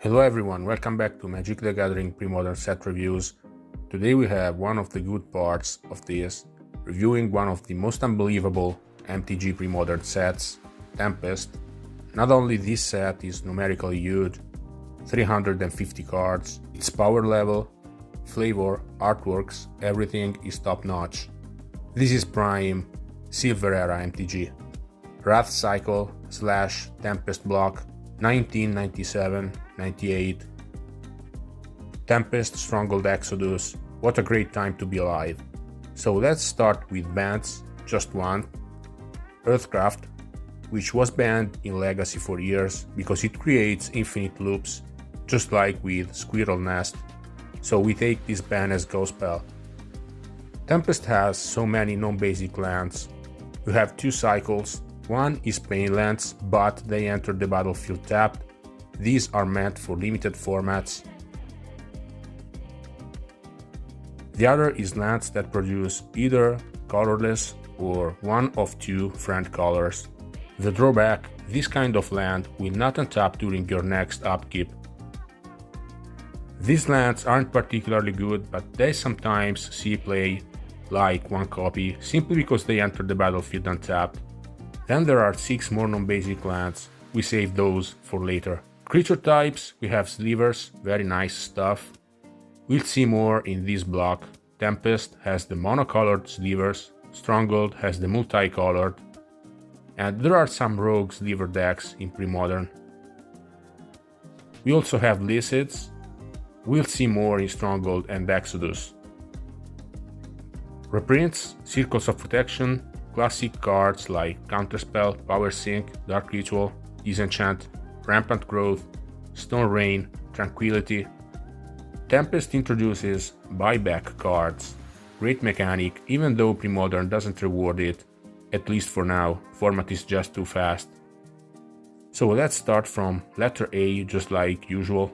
Hello everyone, welcome back to Magic the Gathering Premodern set reviews. Today we have one of the good parts of this, reviewing one of the most unbelievable MTG Premodern sets, Tempest. Not only this set is numerically huge, 350 cards, its power level, flavor, artworks, everything is top notch. This is prime Silver era MTG. Wrath Cycle / Tempest block 1997-98. Tempest Stronghold Exodus, what a great time to be alive. So let's start with bans, just one. Earthcraft, which was banned in Legacy for years because it creates infinite loops, just like with Squirrel Nest, so we take this ban as go spell. Tempest has so many non-basic lands. You have two cycles. One is pain lands, but they enter the battlefield tapped. These are meant for limited formats. The other is lands that produce either colorless or one of two friend colors. The drawback, this kind of land will not untap during your next upkeep. These lands aren't particularly good, but they sometimes see play, like one copy, simply because they enter the battlefield untapped. Then there are 6 more non-basic lands, we save those for later. Creature types, we have Slivers, very nice stuff. We'll see more in this block. Tempest has the monocolored Slivers, Stronghold has the multicolored, and there are some rogue Sliver decks in Premodern. We also have Licids, we'll see more in Stronghold and Exodus. Reprints, Circles of Protection, classic cards like Counterspell, Power Sink, Dark Ritual, Disenchant, Rampant Growth, Stone Rain, Tranquility. Tempest introduces Buyback cards. Great mechanic, even though Premodern doesn't reward it, at least for now, format is just too fast. So let's start from letter A, just like usual.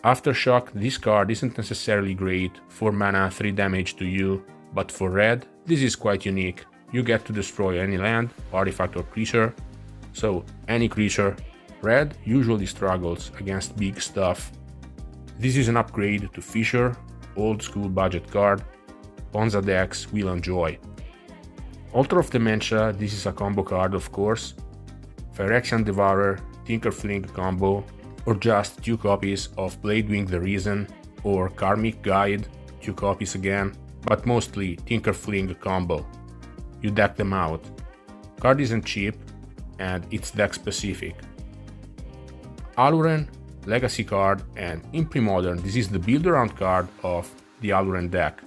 Aftershock, this card isn't necessarily great, 4 mana, 3 damage to you, but for red, this is quite unique. You get to destroy any land, artifact or creature, so any creature. Red usually struggles against big stuff. This is an upgrade to Fisher, old school budget card, Ponza decks will enjoy. Altar of Dementia, this is a combo card of course, Phyrexian Devourer, Tinkerfling combo, or just 2 copies of Bladewing the Reason, or Karmic Guide, 2 copies again, but mostly Tinkerfling combo. You deck them out. Card isn't cheap, and it's deck specific. Aluren, legacy card, and in Premodern this is the build around card of the Aluren deck.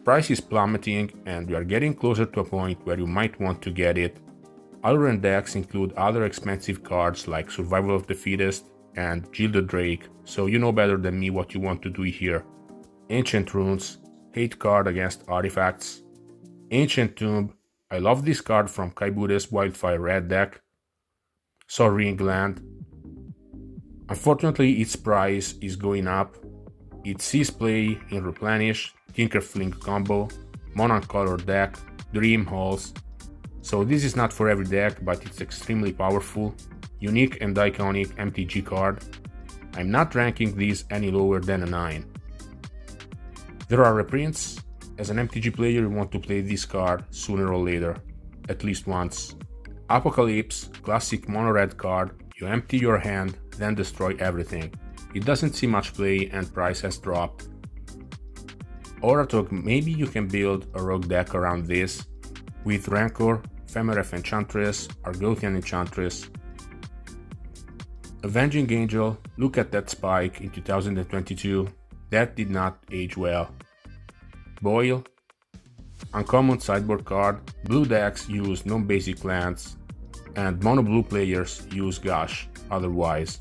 Price is plummeting and we are getting closer to a point where you might want to get it. Aluren decks include other expensive cards like Survival of the Fittest and Gilded Drake, so you know better than me what you want to do here. Ancient Runes, hate card against artifacts. Ancient Tomb, I love this card from Kaibude's Wildfire Red deck. Sorrying Land. Unfortunately, its price is going up. It sees play in Replenish, Tinkerfling combo, monocolor deck, Dream Halls. So this is not for every deck, but it's extremely powerful, unique and iconic MTG card. I'm not ranking this any lower than a 9. There are reprints. As an MTG player, you want to play this card sooner or later, at least once. Apocalypse, classic mono-red card, you empty your hand, then destroy everything. It doesn't see much play and price has dropped. Oratok, maybe you can build a rogue deck around this, with Rancor, Femeref Enchantress, Argothian Enchantress. Avenging Angel, look at that spike in 2022, that did not age well. Boil, uncommon sideboard card, blue decks use non-basic lands, and mono-blue players use Gush otherwise.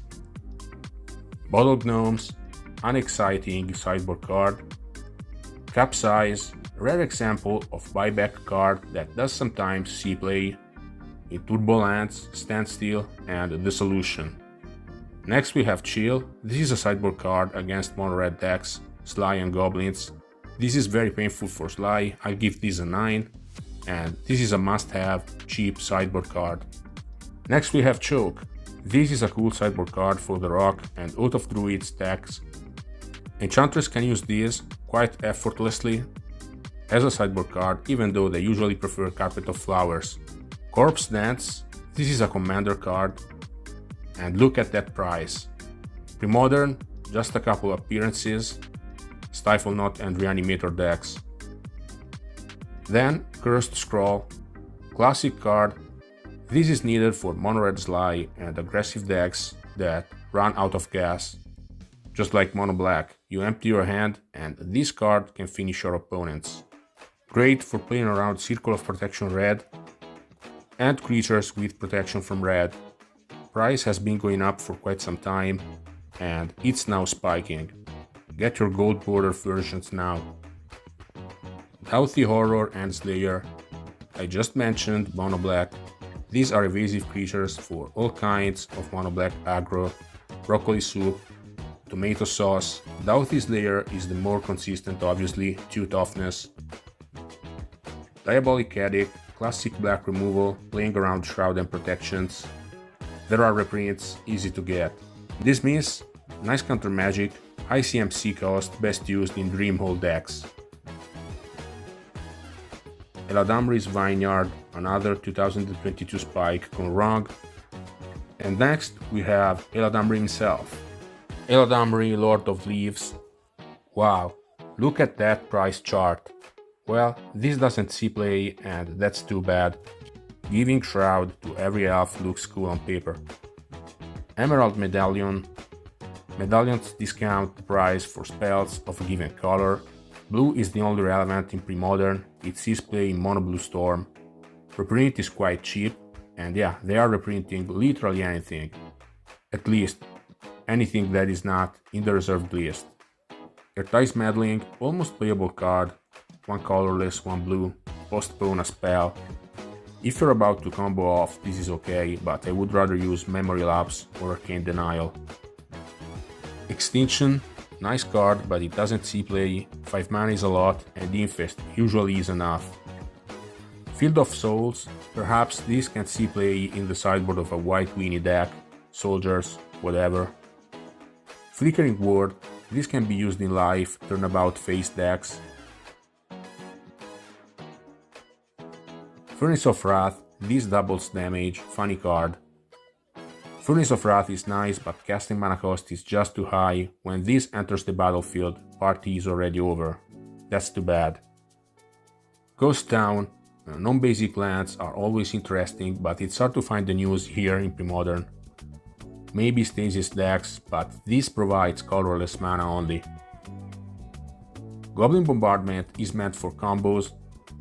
Bottle Gnomes, unexciting sideboard card. Capsize, rare example of buyback card that does sometimes see play in Turbolands, Standstill, and Dissolution. Next we have Chill, this is a sideboard card against mono-red decks, Sly and Goblins. This is very painful for Sly, I'll give this a 9, and this is a must-have, cheap sideboard card. Next we have Choke. This is a cool sideboard card for the Rock and Oath of Druids decks. Enchanters can use these quite effortlessly as a sideboard card, even though they usually prefer Carpet of Flowers. Corpse Dance, this is a commander card, and look at that price. Premodern, just a couple appearances, Stifle Knot and Reanimator decks. Then Cursed Scroll, classic card. This is needed for mono red Sly and aggressive decks that run out of gas. Just like mono black, you empty your hand and this card can finish your opponents. Great for playing around Circle of Protection red and creatures with protection from red. Price has been going up for quite some time and it's now spiking. Get your gold border versions now. Healthy Horror and Slayer. I just mentioned mono black. These are evasive creatures for all kinds of mono black aggro, broccoli soup, tomato sauce. Doughty Slayer is the more consistent, obviously, 2 toughness. Diabolic Addict, classic black removal, playing around Shroud and protections. There are reprints, easy to get. Dismiss, nice counter magic, high CMC cost, best used in Dreamhold decks. Eladamri's Vineyard, another 2022 spike gone wrong. And next we have Eladamri himself. Eladamri, Lord of Leaves. Wow, look at that price chart. Well, this doesn't see play and that's too bad. Giving Shroud to every elf looks cool on paper. Emerald Medallion. Medallions discount the price for spells of a given color. Blue is the only relevant in Premodern, it sees play in Mono Blue Storm. Reprint is quite cheap, and yeah, they are reprinting literally anything. At least, anything that is not in the reserved list. Ertai's Meddling, almost playable card, 1 colorless, 1 blue, postpone a spell. If you're about to combo off, this is okay, but I would rather use Memory Lapse or Arcane Denial. Extinction, nice card, but it doesn't see play, 5 mana is a lot, and Infest usually is enough. Field of Souls, perhaps this can see play in the sideboard of a white weenie deck, soldiers, whatever. Flickering Ward, this can be used in live, turnabout face decks. Furnace of Wrath, this doubles damage, funny card. Furnace of Wrath is nice, but casting mana cost is just too high. When this enters the battlefield, party is already over. That's too bad. Ghost Town, non-basic lands are always interesting, but it's hard to find the news here in Premodern. Maybe Stasis decks, but this provides colorless mana only. Goblin Bombardment is meant for combos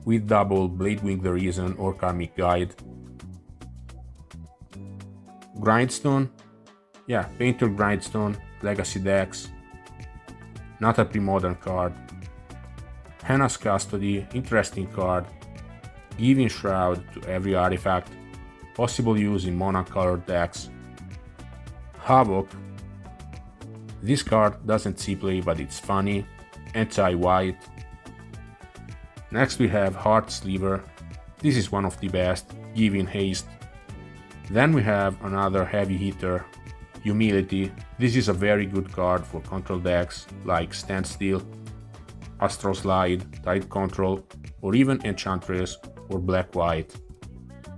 with double Bladewing the Reason or Karmic Guide. Grindstone, yeah, Painter Grindstone, Legacy decks. Not a Premodern card. Henna's Custody, interesting card. Giving Shroud to every artifact, possible use in mono-colored decks. Havoc, this card doesn't see play but it's funny, anti-white. Next we have Heart Sliver, this is one of the best, giving haste. Then we have another heavy hitter, Humility, this is a very good card for control decks like Standstill, Astral Slide, Tide Control, or even Enchantress or Black-White.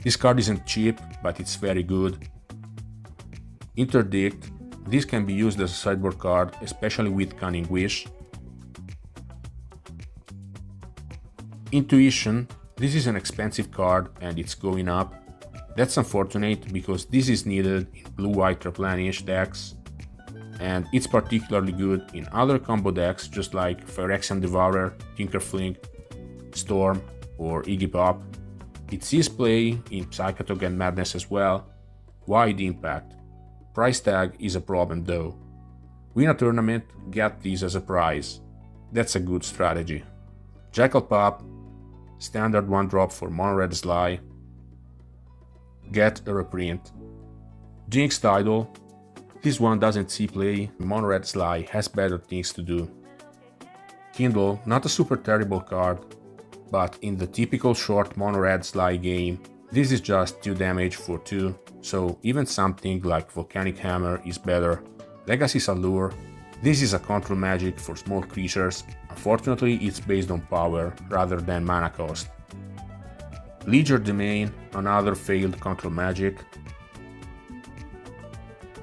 This card isn't cheap, but it's very good. Interdict, this can be used as a sideboard card, especially with Cunning Wish. Intuition, this is an expensive card and it's going up. That's unfortunate because this is needed in blue-white replenish decks, and it's particularly good in other combo decks just like Phyrexian Devourer, Tinkerfling, Storm, or Iggy Pop. It sees play in Psychotog and Madness as well. Wide impact. Price tag is a problem though. Win a tournament, get these as a prize. That's a good strategy. Jackal Pup, standard 1-drop for mono red Sly. Get a reprint. Jinxed Idol, this one doesn't see play, mono red Sly has better things to do. Kindle, not a super terrible card, but in the typical short mono red Sly game, this is just 2 damage for 2, so even something like Volcanic Hammer is better. Legacy's Allure. This is a control magic for small creatures. Unfortunately, it's based on power rather than mana cost. Ledger Domain, another failed control magic.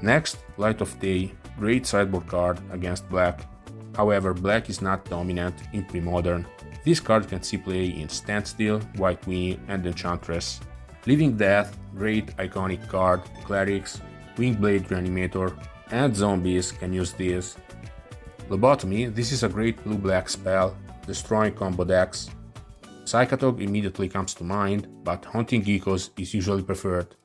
Next, Light of Day, great sideboard card against black. However, black is not dominant in Premodern. This card can see play in Standstill, White Weenie, and Enchantress. Living Death, great iconic card. Clerics, Wingblade Reanimator, and Zombies can use this. Lobotomy, this is a great blue-black spell, destroying combo decks. Psychotog immediately comes to mind, but Haunting Geckos is usually preferred.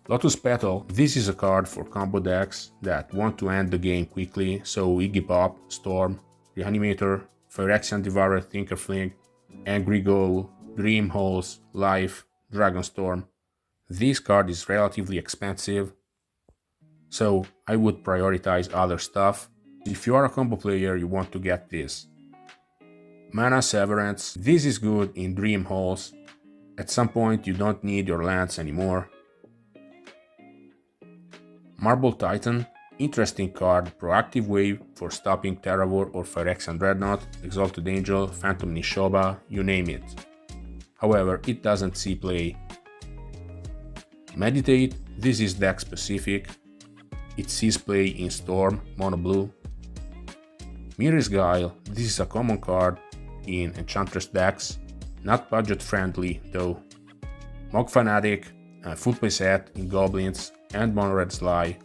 Lotus Petal, this is a card for combo decks that want to end the game quickly, so Iggy Pop, Storm, Reanimator, Phyrexian Devourer Thinkerfling, Angry Ghoul, Dream Holes, Life, Dragonstorm. This card is relatively expensive, so I would prioritize other stuff. If you are a combo player, you want to get this. Mana Severance, this is good in Dream Holes. At some point you don't need your lands anymore. Marble Titan, interesting card, proactive wave for stopping Terravor or Phyrexian Dreadnought, Exalted Angel, Phantom Nishoba, you name it. However, it doesn't see play. Meditate, this is deck specific. It sees play in Storm, Mono Blue. Mirror's Guile, this is a common card in Enchantress decks, not budget friendly though. Mog Fanatic, a full play set in Goblins, and Mono Red Sly.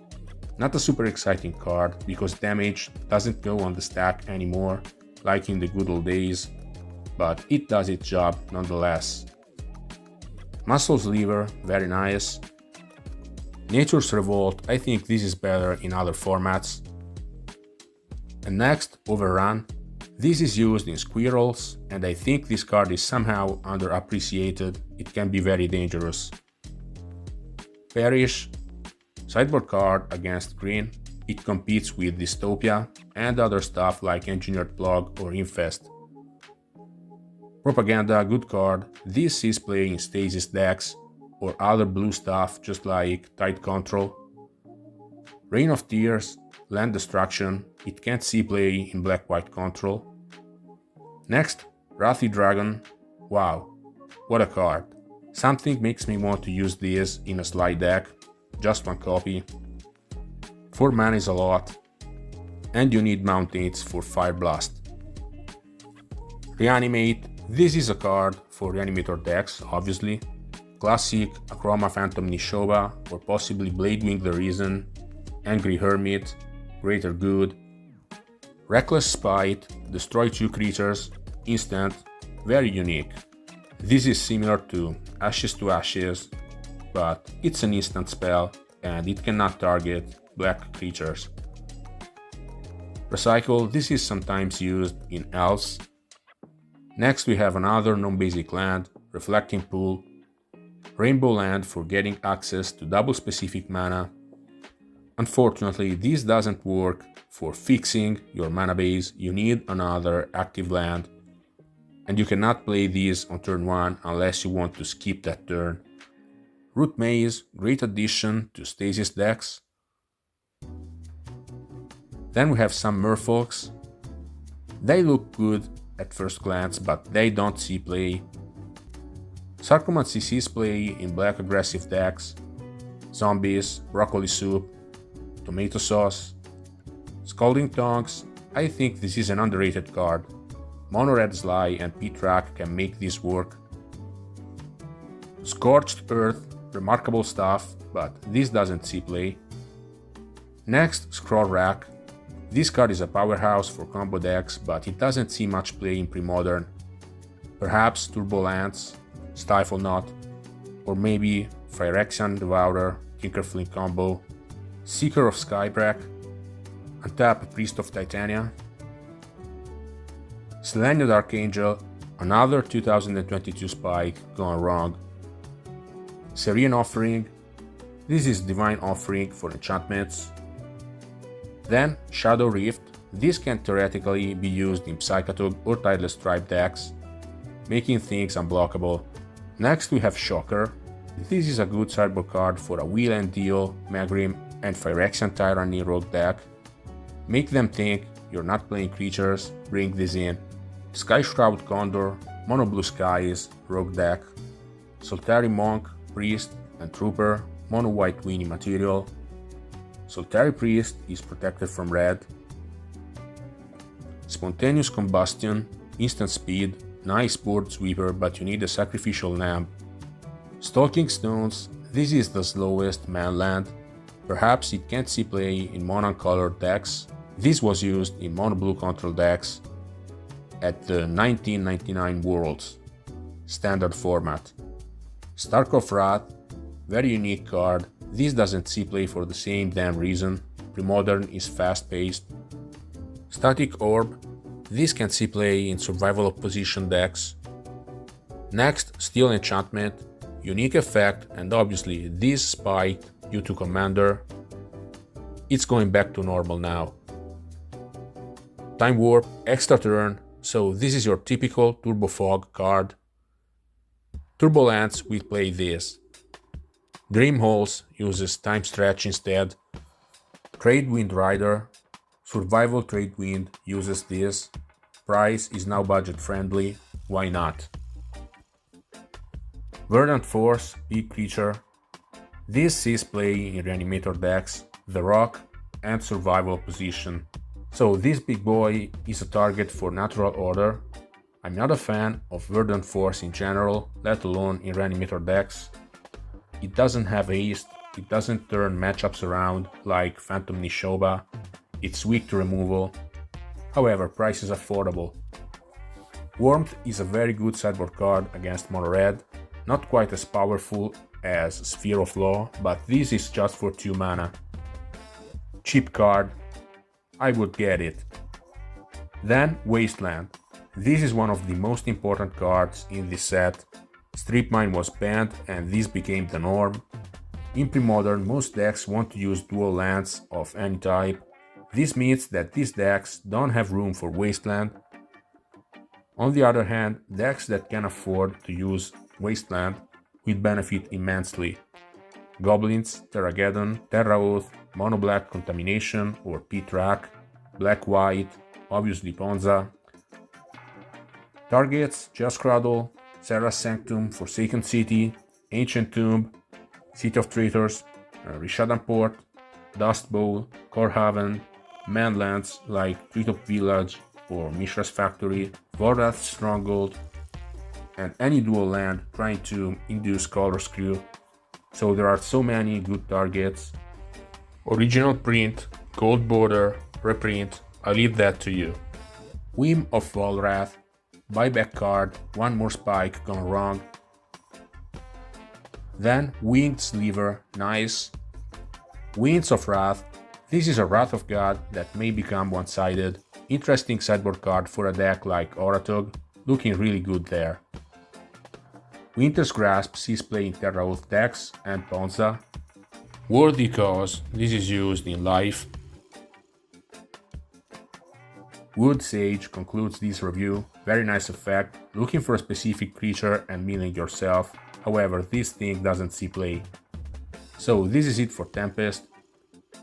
Not a super exciting card because damage doesn't go on the stack anymore like in the good old days, but it does its job nonetheless. Muscle's Lever, very nice. Nature's Revolt, I think this is better in other formats. And next, Overrun. This is used in Squirrels, and I think this card is somehow underappreciated. It can be very dangerous. Perish, sideboard card against green. It competes with Dystopia and other stuff like Engineered Plug or Infest. Propaganda, good card. This sees play in Stasis decks or other blue stuff just like Tide Control. Rain of Tears, land destruction. It can't see play in black-white control. Next, Wrathy Dragon. Wow, what a card. Something makes me want to use this in a slide deck. Just one copy. 4 mana is a lot. And you need Mountains for Fire Blast. Reanimate. This is a card for Reanimator decks, obviously. Classic Akroma Phantom Nishoba or possibly Bladewing the Reason. Angry Hermit. Greater Good. Reckless Spite. Destroy 2 creatures. Instant. Very unique. This is similar to Ashes to Ashes, but it's an instant spell and it cannot target black creatures. Recycle. This is sometimes used in Elves. Next we have another non-basic land, Reflecting Pool. Rainbow land for getting access to double specific mana. Unfortunately, this doesn't work for fixing your mana base. You need another active land. And you cannot play these on turn 1 unless you want to skip that turn. Root Maze, great addition to Stasis decks. Then we have some Merfolks. They look good at first glance, but they don't see play. Sarcomancy sees play in black aggressive decks. Zombies, Broccoli Soup, Tomato Sauce. Scalding Tongues, I think this is an underrated card. Mono Red Sly and P-Track can make this work. Scorched Earth, remarkable stuff, but this doesn't see play. Next, Scroll Rack. This card is a powerhouse for combo decks, but it doesn't see much play in Premodern. Perhaps Turbo Lance, Stifle Knot, or maybe Phyrexian Devourer, Tinkerfling combo, Seeker of Skybreak, untap Priest of Titania. Selenia Dark Angel, another 2022 spike gone wrong. Serene Offering, this is Divine Offering for enchantments. Then Shadow Rift, this can theoretically be used in Psychotog or Tideless Tribe decks, making things unblockable. Next we have Shocker, This is a good sideboard card for a Wheel and Deal, Magrim, and Phyrexian Tyranny rogue deck. Make them think you're not playing creatures, bring this in. Sky Shroud Condor, Mono Blue Skies, rogue deck. Soltari Monk, Priest, and Trooper, Mono White Weenie material. Soltari Priest is protected from red. Spontaneous Combustion, instant speed, nice board sweeper, but you need a sacrificial lamp. Stalking Stones, this is the slowest man land. Perhaps it can't see play in mono-colored decks. This was used in mono-blue control decks at the 1999 Worlds standard format. Stark of Wrath, very unique card. This doesn't see play for the same damn reason. Premodern is fast-paced. Static Orb, this can see play in survival of position decks. Next, Steel Enchantment, unique effect, and obviously this spiked due to Commander. It's going back to normal now. Time Warp, extra turn, so this is your typical Turbo Fog card. Turbulence will play this. Dream Holes uses Time Stretch instead. Trade Wind Rider, Survival Trade Wind uses this. Price is now budget friendly, why not? Verdant Force, big creature. This sees play in Reanimator decks, The Rock, and Survival Position. So this big boy is a target for Natural Order. I'm not a fan of Verdant Force in general, let alone in Reanimator decks. It doesn't have haste, it doesn't turn matchups around like Phantom Nishoba, it's weak to removal. However, price is affordable. Warmth is a very good sideboard card against mono red, not quite as powerful as Sphere of Law, but this is just for 2 mana. Cheap card, I would get it. Then Wasteland. This is one of the most important cards in this set. Strip Mine was banned and this became the norm. In Premodern, most decks want to use dual lands of any type. This means that these decks don't have room for Wasteland. On the other hand, decks that can afford to use Wasteland will benefit immensely. Goblins, Terrageddon, Terra Oath, Mono Black Contamination or P-Track, Black White, obviously Ponza. Targets, Jaskradle, Serra's Sanctum, Forsaken City, Ancient Tomb, City of Traitors, Rishadan Port, Dust Bowl, Corhaven, Manlands like Treetop Village or Mishra's Factory, Vordath's Stronghold, and any dual land trying to induce Color Screw. So there are so many good targets. Original print, gold border, reprint, I leave that to you. Whim of Walrath, buyback card, one more spike gone wrong. Then Winged Sliver, nice. Winds of Wrath, this is a Wrath of God that may become one-sided. Interesting sideboard card for a deck like Oratog, looking really good there. Winter's Grasp sees play in Terra Oath decks and Ponza. Worthy Cause, this is used in Life. Wood Sage concludes this review, very nice effect, looking for a specific creature and milling yourself, however this thing doesn't see play. So this is it for Tempest.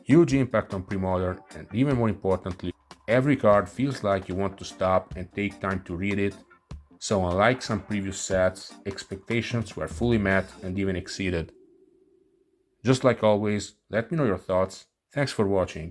Huge impact on Premodern, and even more importantly, every card feels like you want to stop and take time to read it. So unlike some previous sets, expectations were fully met and even exceeded. Just like always, let me know your thoughts. Thanks for watching.